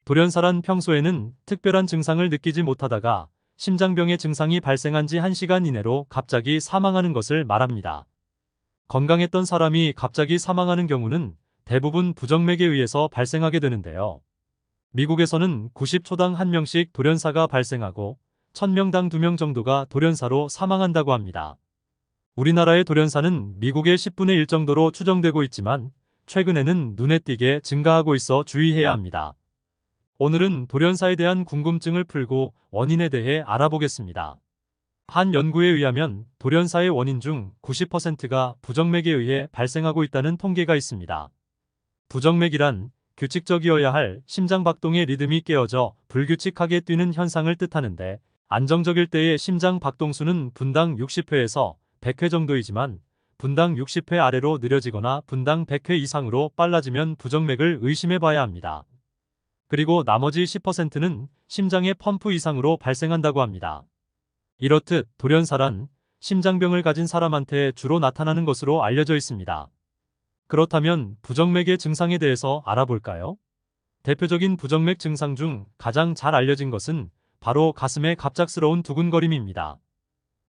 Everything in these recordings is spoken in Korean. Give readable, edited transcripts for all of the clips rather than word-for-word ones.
돌연사란 평소에는 특별한 증상을 느끼지 못하다가 심장병의 증상이 발생한 지 1시간 이내로 갑자기 사망하는 것을 말합니다. 건강했던 사람이 갑자기 사망하는 경우는 대부분 부정맥에 의해서 발생하게 되는데요. 미국에서는 90초당 1명씩 돌연사가 발생하고 1000명당 2명 정도가 돌연사로 사망한다고 합니다. 우리나라의 돌연사는 미국의 10분의 1 정도로 추정되고 있지만 최근에는 눈에 띄게 증가하고 있어 주의해야 합니다. 오늘은 돌연사에 대한 궁금증을 풀고 원인에 대해 알아보겠습니다. 한 연구에 의하면 돌연사의 원인 중 90%가 부정맥에 의해 발생하고 있다는 통계가 있습니다. 부정맥이란 규칙적이어야 할 심장박동의 리듬이 깨어져 불규칙하게 뛰는 현상을 뜻하는데, 안정적일 때의 심장 박동수는 분당 60회에서 100회 정도이지만 분당 60회 아래로 느려지거나 분당 100회 이상으로 빨라지면 부정맥을 의심해 봐야 합니다. 그리고 나머지 10%는 심장의 펌프 이상으로 발생한다고 합니다. 이렇듯 돌연사란 심장병을 가진 사람한테 주로 나타나는 것으로 알려져 있습니다. 그렇다면 부정맥의 증상에 대해서 알아볼까요? 대표적인 부정맥 증상 중 가장 잘 알려진 것은 바로 가슴의 갑작스러운 두근거림입니다.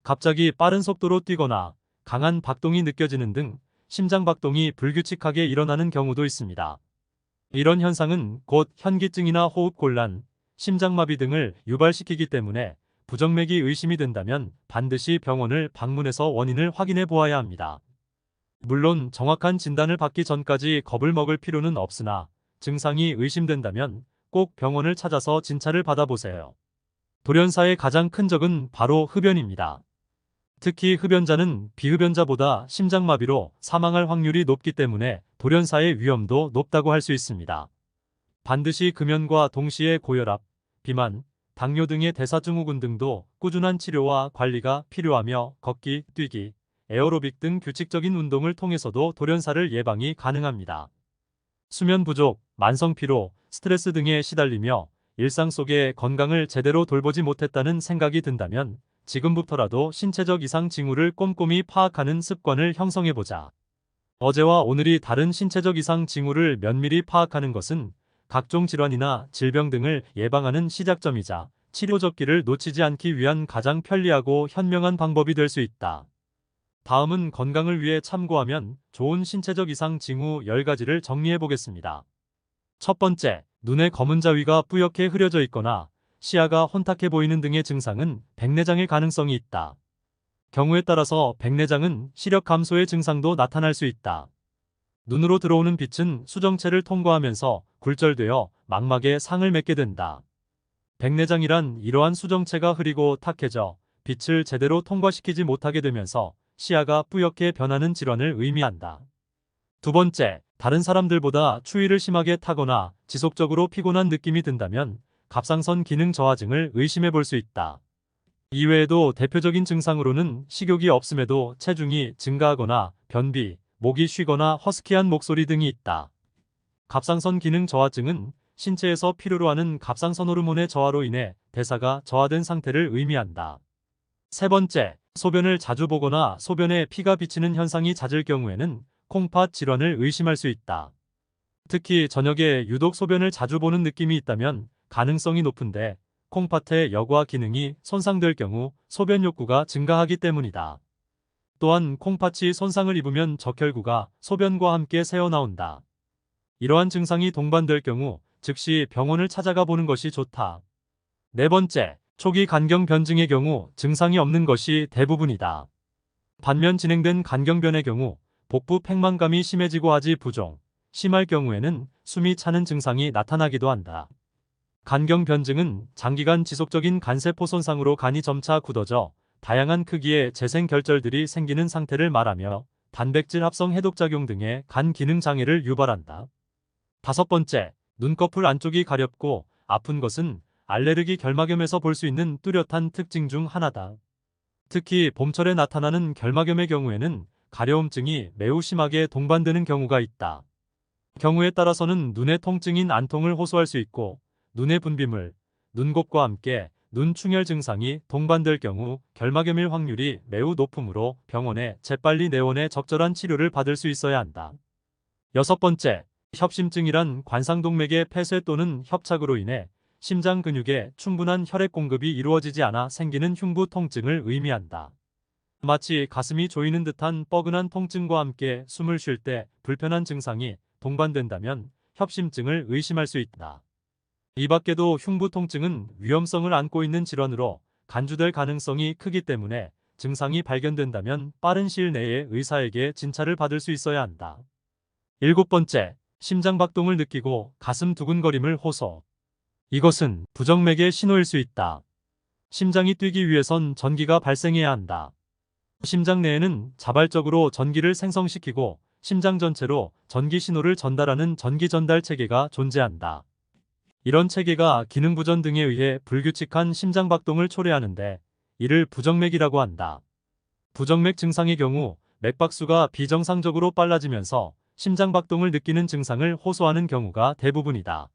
갑자기 빠른 속도로 뛰거나 강한 박동이 느껴지는 등 심장 박동이 불규칙하게 일어나는 경우도 있습니다. 이런 현상은 곧 현기증이나 호흡곤란, 심장마비 등을 유발시키기 때문에 부정맥이 의심이 된다면 반드시 병원을 방문해서 원인을 확인해 보아야 합니다. 물론 정확한 진단을 받기 전까지 겁을 먹을 필요는 없으나 증상이 의심된다면 꼭 병원을 찾아서 진찰을 받아보세요. 돌연사의 가장 큰 적은 바로 흡연입니다. 특히 흡연자는 비흡연자보다 심장마비로 사망할 확률이 높기 때문에 돌연사의 위험도 높다고 할 수 있습니다. 반드시 금연과 동시에 고혈압, 비만, 당뇨 등의 대사증후군 등도 꾸준한 치료와 관리가 필요하며 걷기, 뛰기, 에어로빅 등 규칙적인 운동을 통해서도 돌연사를 예방이 가능합니다. 수면 부족, 만성 피로, 스트레스 등에 시달리며 일상 속의 건강을 제대로 돌보지 못했다는 생각이 든다면 지금부터라도 신체적 이상 징후를 꼼꼼히 파악하는 습관을 형성해보자. 어제와 오늘이 다른 신체적 이상 징후를 면밀히 파악하는 것은 각종 질환이나 질병 등을 예방하는 시작점이자 치료 적기를 놓치지 않기 위한 가장 편리하고 현명한 방법이 될 수 있다. 다음은 건강을 위해 참고하면 좋은 신체적 이상 징후 10가지를 정리해 보겠습니다. 첫 번째, 눈에 검은 자위가 뿌옇게 흐려져 있거나 시야가 혼탁해 보이는 등의 증상은 백내장일 가능성이 있다. 경우에 따라서 백내장은 시력 감소의 증상도 나타날 수 있다. 눈으로 들어오는 빛은 수정체를 통과하면서 굴절되어 망막에 상을 맺게 된다. 백내장이란 이러한 수정체가 흐리고 탁해져 빛을 제대로 통과시키지 못하게 되면서 시야가 뿌옇게 변하는 질환을 의미한다. 두 번째, 다른 사람들보다 추위를 심하게 타거나 지속적으로 피곤한 느낌이 든다면 갑상선 기능 저하증을 의심해 볼 수 있다. 이외에도 대표적인 증상으로는 식욕이 없음에도 체중이 증가하거나 변비, 목이 쉬거나 허스키한 목소리 등이 있다. 갑상선 기능 저하증은 신체에서 필요로 하는 갑상선 호르몬의 저하로 인해 대사가 저하된 상태를 의미한다. 세 번째, 소변을 자주 보거나 소변에 피가 비치는 현상이 잦을 경우에는 콩팥 질환을 의심할 수 있다. 특히 저녁에 유독 소변을 자주 보는 느낌이 있다면 가능성이 높은데, 콩팥의 여과 기능이 손상될 경우 소변 욕구가 증가하기 때문이다. 또한 콩팥이 손상을 입으면 적혈구가 소변과 함께 새어나온다. 이러한 증상이 동반될 경우 즉시 병원을 찾아가 보는 것이 좋다. 네 번째, 초기 간경변증의 경우 증상이 없는 것이 대부분이다. 반면 진행된 간경변의 경우 복부 팽만감이 심해지고 하지 부종, 심할 경우에는 숨이 차는 증상이 나타나기도 한다. 간경변증은 장기간 지속적인 간세포 손상으로 간이 점차 굳어져 다양한 크기의 재생결절들이 생기는 상태를 말하며 단백질 합성 해독작용 등의 간 기능 장애를 유발한다. 다섯 번째, 눈꺼풀 안쪽이 가렵고 아픈 것은 알레르기 결막염에서 볼 수 있는 뚜렷한 특징 중 하나다. 특히 봄철에 나타나는 결막염의 경우에는 가려움증이 매우 심하게 동반되는 경우가 있다. 경우에 따라서는 눈의 통증인 안통을 호소할 수 있고, 눈의 분비물, 눈곱과 함께 눈충혈 증상이 동반될 경우 결막염일 확률이 매우 높으므로 병원에 재빨리 내원해 적절한 치료를 받을 수 있어야 한다. 여섯 번째, 협심증이란 관상동맥의 폐쇄 또는 협착으로 인해 심장 근육에 충분한 혈액 공급이 이루어지지 않아 생기는 흉부 통증을 의미한다. 마치 가슴이 조이는 듯한 뻐근한 통증과 함께 숨을 쉴 때 불편한 증상이 동반된다면 협심증을 의심할 수 있다. 이 밖에도 흉부 통증은 위험성을 안고 있는 질환으로 간주될 가능성이 크기 때문에 증상이 발견된다면 빠른 시일 내에 의사에게 진찰을 받을 수 있어야 한다. 7번째, 심장박동을 느끼고 가슴 두근거림을 호소. 이것은 부정맥의 신호일 수 있다. 심장이 뛰기 위해선 전기가 발생해야 한다. 심장 내에는 자발적으로 전기를 생성시키고 심장 전체로 전기 신호를 전달하는 전기 전달 체계가 존재한다. 이런 체계가 기능 부전 등에 의해 불규칙한 심장 박동을 초래하는데 이를 부정맥이라고 한다. 부정맥 증상의 경우 맥박수가 비정상적으로 빨라지면서 심장 박동을 느끼는 증상을 호소하는 경우가 대부분이다.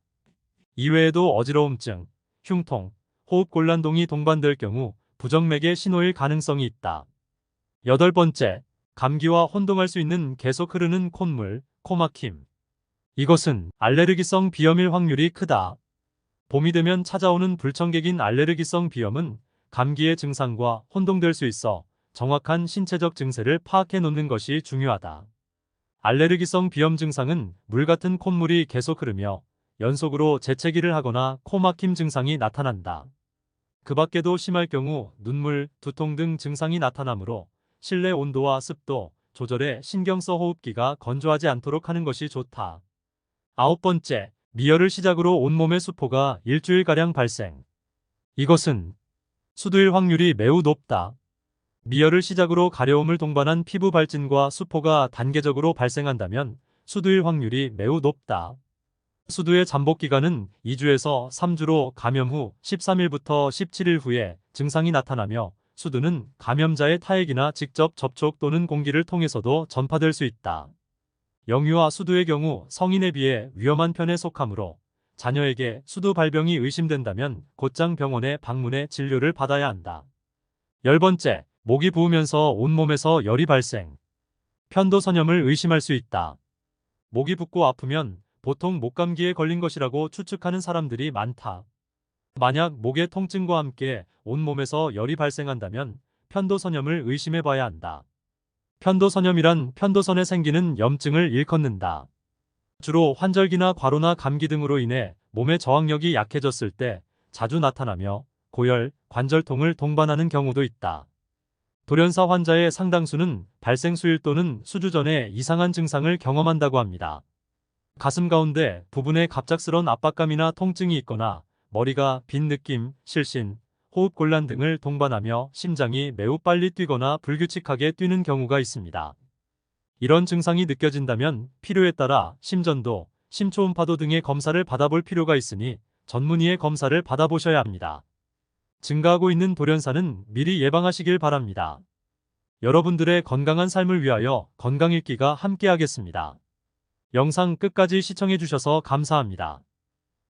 이외에도 어지러움증, 흉통, 호흡곤란동이 동반될 경우 부정맥의 신호일 가능성이 있다. 8번째, 감기와 혼동할 수 있는 계속 흐르는 콧물, 코막힘. 이것은 알레르기성 비염일 확률이 크다. 봄이 되면 찾아오는 불청객인 알레르기성 비염은 감기의 증상과 혼동될 수 있어 정확한 신체적 증세를 파악해 놓는 것이 중요하다. 알레르기성 비염 증상은 물 같은 콧물이 계속 흐르며 연속으로 재채기를 하거나 코막힘 증상이 나타난다. 그 밖에도 심할 경우 눈물, 두통 등 증상이 나타나므로 실내 온도와 습도 조절에 신경 써 호흡기가 건조하지 않도록 하는 것이 좋다. 9번째, 미열을 시작으로 온몸의 수포가 일주일가량 발생. 이것은 수두일 확률이 매우 높다. 미열을 시작으로 가려움을 동반한 피부 발진과 수포가 단계적으로 발생한다면 수두일 확률이 매우 높다. 수두의 잠복 기간은 2주에서 3주로 감염 후 13일부터 17일 후에 증상이 나타나며 수두는 감염자의 타액이나 직접 접촉 또는 공기를 통해서도 전파될 수 있다. 영유아 수두의 경우 성인에 비해 위험한 편에 속하므로 자녀에게 수두 발병이 의심된다면 곧장 병원에 방문해 진료를 받아야 한다. 10번째, 목이 부으면서 온몸에서 열이 발생. 편도선염을 의심할 수 있다. 목이 붓고 아프면 보통 목감기에 걸린 것이라고 추측하는 사람들이 많다. 만약 목의 통증과 함께 온몸에서 열이 발생한다면 편도선염을 의심해 봐야 한다. 편도선염이란 편도선에 생기는 염증을 일컫는다. 주로 환절기나 과로나 감기 등으로 인해 몸의 저항력이 약해졌을 때 자주 나타나며 고열, 관절통을 동반하는 경우도 있다. 돌연사 환자의 상당수는 발생 수일 또는 수주 전에 이상한 증상을 경험한다고 합니다. 가슴 가운데 부분에 갑작스런 압박감이나 통증이 있거나 머리가 빈 느낌, 실신, 호흡곤란 등을 동반하며 심장이 매우 빨리 뛰거나 불규칙하게 뛰는 경우가 있습니다. 이런 증상이 느껴진다면 필요에 따라 심전도, 심초음파도 등의 검사를 받아볼 필요가 있으니 전문의의 검사를 받아보셔야 합니다. 증가하고 있는 돌연사는 미리 예방하시길 바랍니다. 여러분들의 건강한 삶을 위하여 건강읽기가 함께하겠습니다. 영상 끝까지 시청해주셔서 감사합니다.